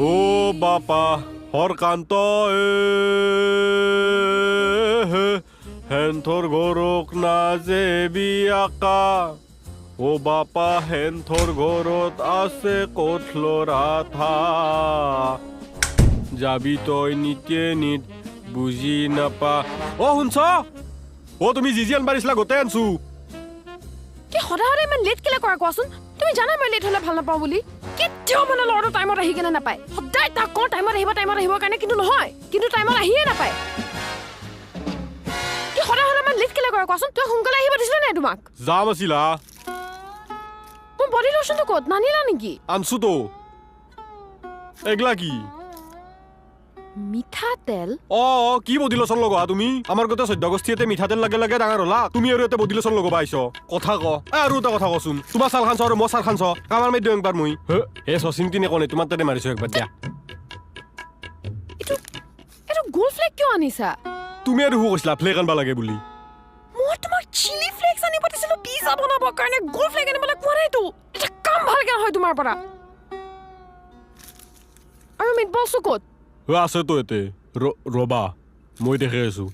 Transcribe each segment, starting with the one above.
ও বাপা হরকান্ত হেন্থর গরক না যে বিয়াকা ও বাপা হেন্থর গরত আছে কোথল রাথা যাবি তই নিতে নিত বুঝি নাপা ও শুনছ ও তুমি জিজিয়ান বাৰিছিলা গোটেই আনছো কি সদায় সদায় ইমান লেট কেলে কৰা কোৱাচোন তুমি জানা মই লেট হলে ভাল নাপাওঁ বুলি কেতিয়াও মানে ল'ৰাটো টাইমত আহি কেনে নাপায় সদায় তাক কওঁ টাইমত আহিব কাৰণে কিন্তু নহয় কিন্তু টাইমত আহিয়ে নাপায় কি সদায় সদায় ইমান লেট কেলে কৰা কোৱাচোন তুমি সোনকালে আহিব দিছিলা নাই তোমাক যাম আছিলা মোৰ বডি লোশনটো ক'ত নানিলা নেকি আনছো তো এগলা কি মিঠাতেল কি বডি লোশন লগোৱা তুমি আমাৰ গোটেই 14 আগষ্টতে মিঠাতেল লাগে লাগে ডাঙৰ হলা তুমি আৰু এটা বডি লোশন লগোৱা আইছ কথা ক আৰু এটা কথা কচোন তোমাৰ ছাল খানছ আৰু মই ছাল খানছ কামাৰ মে দিও একবাৰ মই হে সচিন্তিনে কোনে তোমাৰ তাতে মাৰিছো একবাৰ দিয়া এটো গোল ফ্লেক কিয় আনিছা তুমি আৰু কৈছিলা ফ্লেক আনবা লাগে বুলি মই তোমাক চিলি ফ্লেক্স আনিব দিছিলো পিজা বনাবৰ কাৰণে গোল ফ্লেক আনিবলৈ কোৱা নাইতো এটা কাম ভালকে হয় তোমাৰ পৰা আৰু মিটবলছো ক'ত আছে তো এতে ৰবা মই দেখি আছো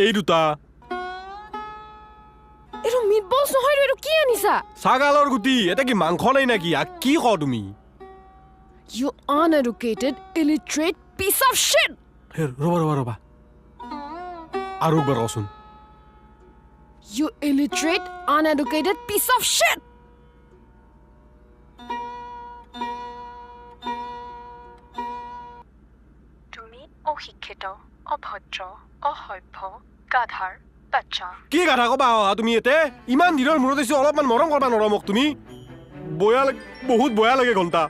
এই দুটা এটো মিটবলছ নহয় এটো কি আনিছা ছাগালৰ গুটি এটা কি মাংস নাই নাকি কি ক তুমি You uneducated, illiterate piece of shit! ৰবা আৰু একবাৰ কচোন You illiterate, uneducated piece of shit! তুমি অশিক্ষিত, অভদ্ৰ, অসভ্য, গাধাৰ বাচ্চা। কি গাধা কবা তুমি এতে ইমান দিনৰ মূৰত অলপমান মৰম কৰবা নৰা মোক তুমি বহুত বয়া লাগে ঘণ্টা